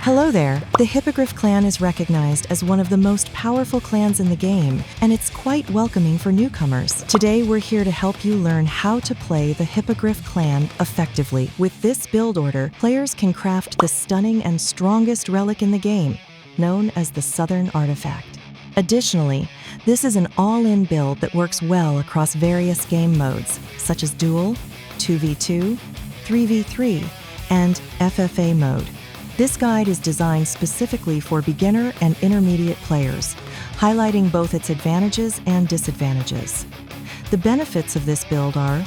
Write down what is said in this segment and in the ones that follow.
Hello there! The Hippogriff Clan is recognized as one of the most powerful clans in the game, and it's quite welcoming for newcomers. Today we're here to help you learn how to play the Hippogriff Clan effectively. With this build order, players can craft the stunning and strongest relic in the game, known as the Southern Artifact. Additionally, this is an all-in build that works well across various game modes, such as duel, 2v2, 3v3, and FFA mode. This guide is designed specifically for beginner and intermediate players, highlighting both its advantages and disadvantages. The benefits of this build are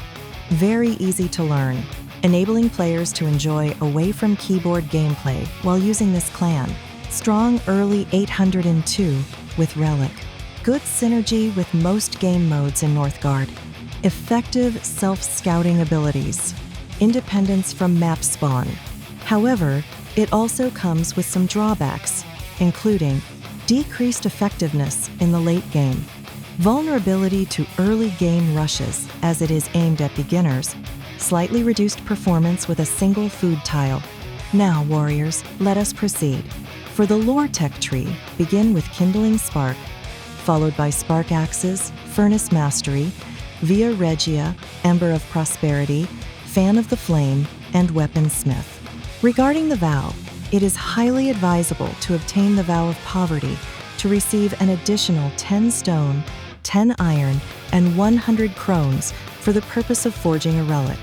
very easy to learn, enabling players to enjoy away-from-keyboard gameplay while using this clan. Strong early 802 with Relic. Good synergy with most game modes in Northgard. Effective self-scouting abilities. Independence from map spawn. However, it also comes with some drawbacks, including decreased effectiveness in the late game, vulnerability to early game rushes as it is aimed at beginners, slightly reduced performance with a single food tile. Now, warriors, let us proceed. For the lore tech tree, begin with Kindling Spark, followed by Spark Axes, Furnace Mastery, Via Regia, Ember of Prosperity, Fan of the Flame, and Weaponsmith. Regarding the vow, it is highly advisable to obtain the Vow of Poverty to receive an additional 10 stone, 10 iron, and 100 crones for the purpose of forging a relic.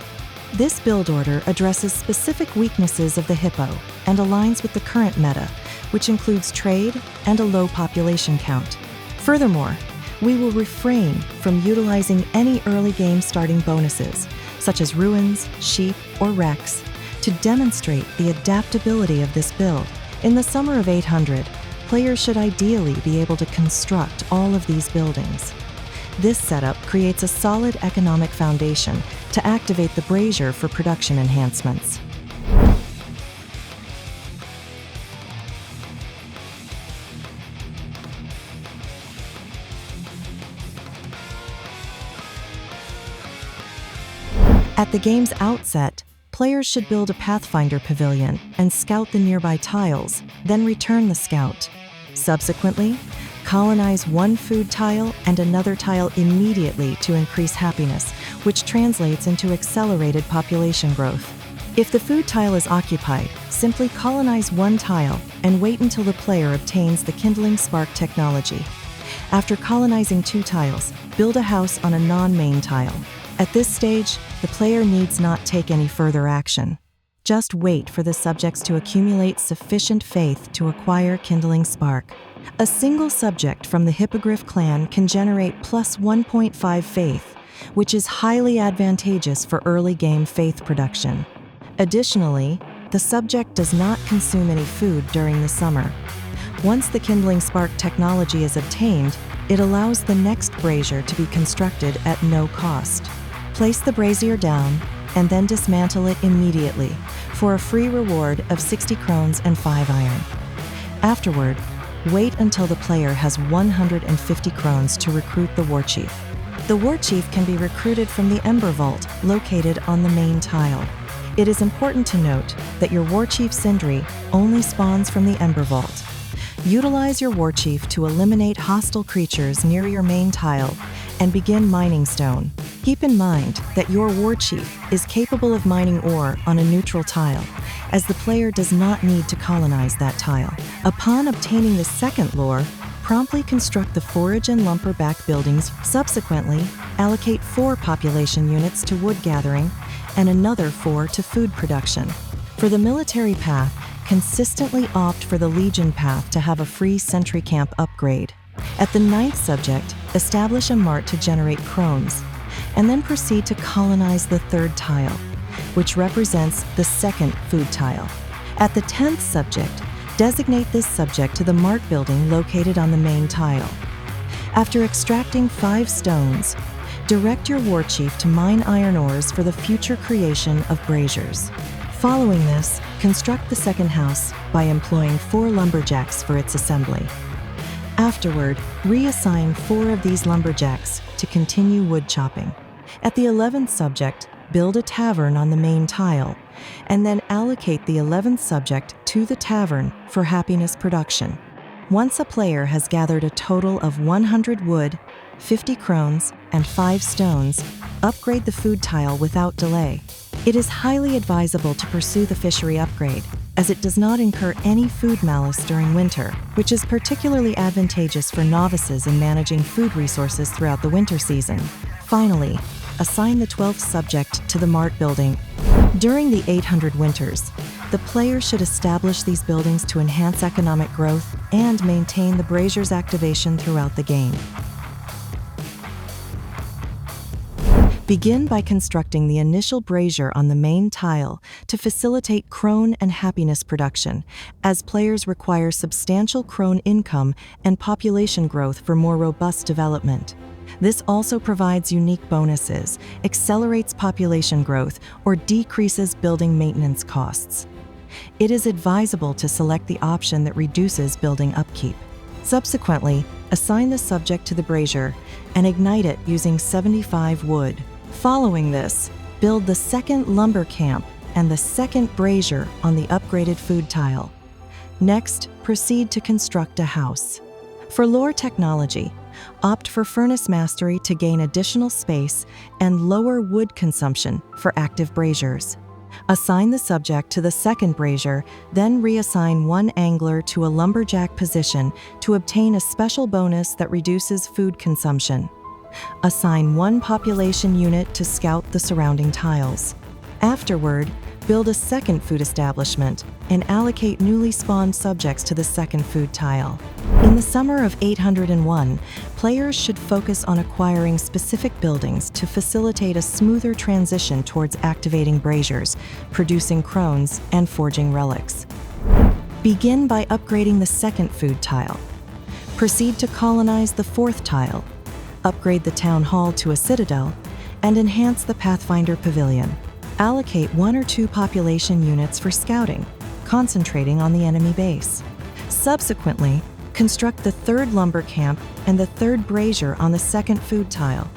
This build order addresses specific weaknesses of the Hippo and aligns with the current meta, which includes trade and a low population count. Furthermore, we will refrain from utilizing any early game starting bonuses, such as ruins, sheep, or wrecks, to demonstrate the adaptability of this build. In the summer of 800, players should ideally be able to construct all of these buildings. This setup creates a solid economic foundation to activate the brazier for production enhancements. At the game's outset, players should build a Pathfinder pavilion and scout the nearby tiles, then return the scout. Subsequently, colonize one food tile and another tile immediately to increase happiness, which translates into accelerated population growth. If the food tile is occupied, simply colonize one tile and wait until the player obtains the Kindling Spark technology. After colonizing two tiles, build a house on a non-main tile. At this stage, the player needs not take any further action. Just wait for the subjects to accumulate sufficient faith to acquire Kindling Spark. A single subject from the Hippogriff Clan can generate plus 1.5 faith, which is highly advantageous for early game faith production. Additionally, the subject does not consume any food during the summer. Once the Kindling Spark technology is obtained, it allows the next brazier to be constructed at no cost. Place the brazier down and then dismantle it immediately for a free reward of 60 crones and 5 iron. Afterward, wait until the player has 150 crones to recruit the war chief. The war chief can be recruited from the Ember Vault located on the main tile. It is important to note that your war chief Sindri only spawns from the Ember Vault. Utilize your war chief to eliminate hostile creatures near your main tile and begin mining stone. Keep in mind that your war chief is capable of mining ore on a neutral tile, as the player does not need to colonize that tile. Upon obtaining the second lore, promptly construct the forage and lumber back buildings. Subsequently, allocate 4 population units to wood gathering and another 4 to food production. For the military path, consistently opt for the Legion path to have a free sentry camp upgrade. At the 9th subject, establish a mart to generate crones, and then proceed to colonize the 3rd tile, which represents the 2nd food tile. At the 10th subject, designate this subject to the mart building located on the main tile. After extracting 5 stones, direct your war chief to mine iron ores for the future creation of braziers. Following this, construct the second house by employing 4 lumberjacks for its assembly. Afterward, reassign 4 of these lumberjacks to continue wood chopping. At the 11th subject, build a tavern on the main tile, and then allocate the 11th subject to the tavern for happiness production. Once a player has gathered a total of 100 wood, 50 crones, and 5 stones, upgrade the food tile without delay. It is highly advisable to pursue the fishery upgrade, as it does not incur any food malus during winter, which is particularly advantageous for novices in managing food resources throughout the winter season. Finally, assign the 12th subject to the mart building. During the 800 winters, the player should establish these buildings to enhance economic growth and maintain the brazier's activation throughout the game. Begin by constructing the initial brazier on the main tile to facilitate crone and happiness production, as players require substantial crone income and population growth for more robust development. This also provides unique bonuses, accelerates population growth, or decreases building maintenance costs. It is advisable to select the option that reduces building upkeep. Subsequently, assign the subject to the brazier and ignite it using 75 wood. Following this, build the second lumber camp and the second brazier on the upgraded food tile. Next, proceed to construct a house. For lore technology, opt for furnace mastery to gain additional space and lower wood consumption for active braziers. Assign the subject to the second brazier, then reassign one angler to a lumberjack position to obtain a special bonus that reduces food consumption. Assign one population unit to scout the surrounding tiles. Afterward, build a second food establishment and allocate newly spawned subjects to the second food tile. In the summer of 801, players should focus on acquiring specific buildings to facilitate a smoother transition towards activating braziers, producing crones, and forging relics. Begin by upgrading the second food tile. Proceed to colonize the fourth tile, upgrade the town hall to a citadel, and enhance the Pathfinder Pavilion. Allocate 1 or 2 population units for scouting, concentrating on the enemy base. Subsequently, construct the third lumber camp and the third brazier on the second food tile.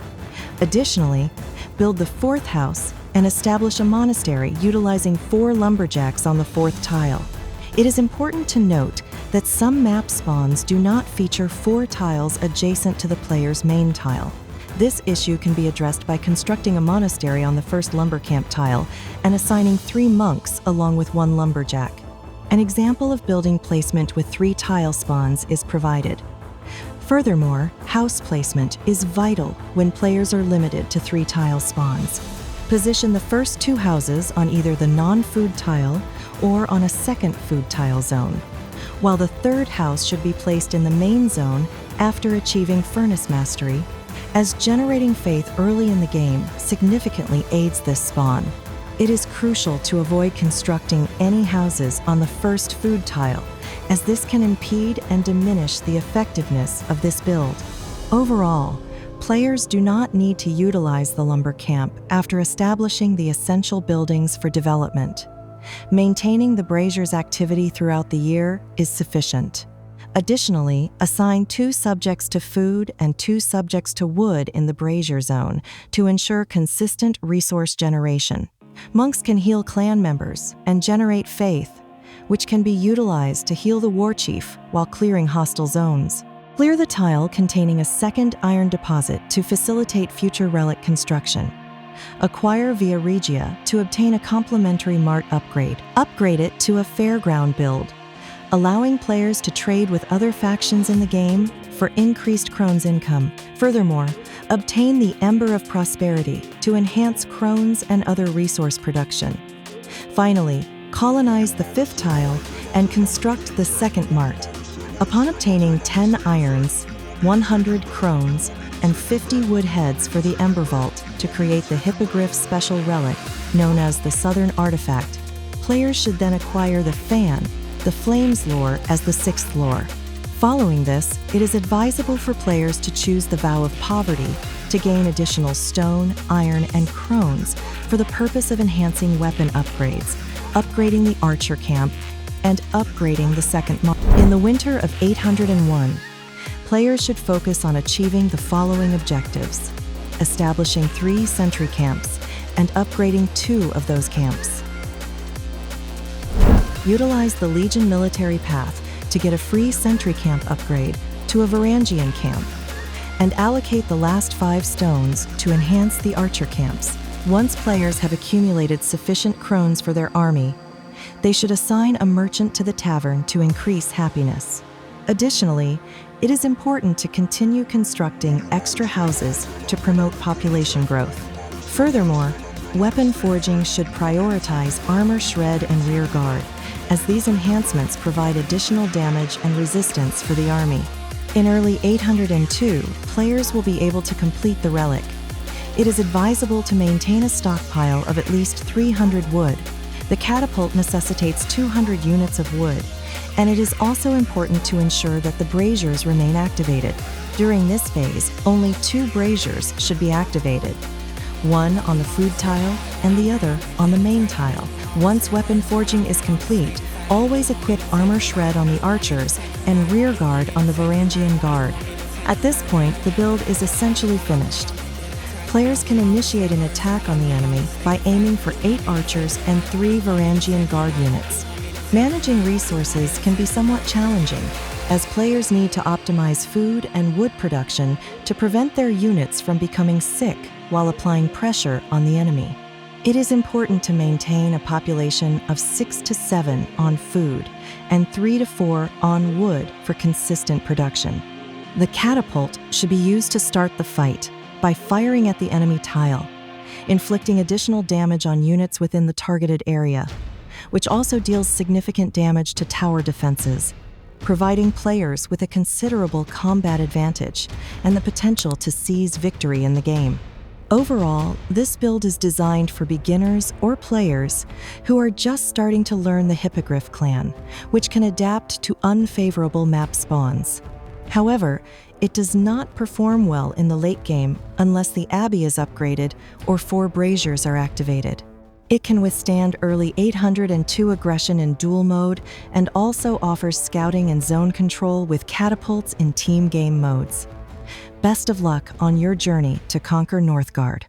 Additionally, build the fourth house and establish a monastery utilizing 4 lumberjacks on the fourth tile. It is important to note that some map spawns do not feature 4 tiles adjacent to the player's main tile. This issue can be addressed by constructing a monastery on the first lumber camp tile and assigning 3 monks along with 1 lumberjack. An example of building placement with 3 tile spawns is provided. Furthermore, house placement is vital when players are limited to 3 tile spawns. Position the first 2 houses on either the non-food tile or on a second food tile zone, while the third house should be placed in the main zone after achieving furnace mastery, as generating faith early in the game significantly aids this spawn. It is crucial to avoid constructing any houses on the first food tile, as this can impede and diminish the effectiveness of this build. Overall, players do not need to utilize the lumber camp after establishing the essential buildings for development. Maintaining the brazier's activity throughout the year is sufficient. Additionally, assign 2 subjects to food and 2 subjects to wood in the brazier zone to ensure consistent resource generation. Monks can heal clan members and generate faith, which can be utilized to heal the war chief while clearing hostile zones. Clear the tile containing a second iron deposit to facilitate future relic construction. Acquire Via Regia to obtain a complementary mart upgrade. Upgrade it to a fairground build, allowing players to trade with other factions in the game for increased crones income. Furthermore, obtain the Ember of Prosperity to enhance crones and other resource production. Finally, colonize the 5th tile and construct the second mart. Upon obtaining 10 irons, 100 crones, and 50 wood heads for the Ember Vault to create the Hippogriff special relic known as the Southern Artifact, players should then acquire the Fan, the Flames lore as the 6th lore. Following this, it is advisable for players to choose the Vow of Poverty to gain additional stone, iron, and crones for the purpose of enhancing weapon upgrades, upgrading the Archer Camp, and upgrading the second mart. In the winter of 801, players should focus on achieving the following objectives: establishing 3 sentry camps and upgrading 2 of those camps. Utilize the Legion military path to get a free sentry camp upgrade to a Varangian camp, and allocate the last 5 stones to enhance the archer camps. Once players have accumulated sufficient crones for their army, they should assign a merchant to the tavern to increase happiness. Additionally, it is important to continue constructing extra houses to promote population growth. Furthermore, weapon forging should prioritize armor shred and rear guard, as these enhancements provide additional damage and resistance for the army. In early 802, players will be able to complete the relic. It is advisable to maintain a stockpile of at least 300 wood. The catapult necessitates 200 units of wood, and it is also important to ensure that the braziers remain activated. During this phase, only 2 braziers should be activated, one on the food tile and the other on the main tile. Once weapon forging is complete, always equip armor shred on the archers and rear guard on the Varangian guard. At this point, the build is essentially finished. Players can initiate an attack on the enemy by aiming for 8 archers and 3 Varangian guard units. Managing resources can be somewhat challenging, as players need to optimize food and wood production to prevent their units from becoming sick while applying pressure on the enemy. It is important to maintain a population of 6 to 7 on food and 3 to 4 on wood for consistent production. The catapult should be used to start the fight by firing at the enemy tile, inflicting additional damage on units within the targeted area, which also deals significant damage to tower defenses, providing players with a considerable combat advantage and the potential to seize victory in the game. Overall, this build is designed for beginners or players who are just starting to learn the Hippogriff Clan, which can adapt to unfavorable map spawns. However, it does not perform well in the late game unless the Abbey is upgraded or 4 braziers are activated. It can withstand early 802 aggression in duel mode and also offers scouting and zone control with catapults in team game modes. Best of luck on your journey to conquer Northgard.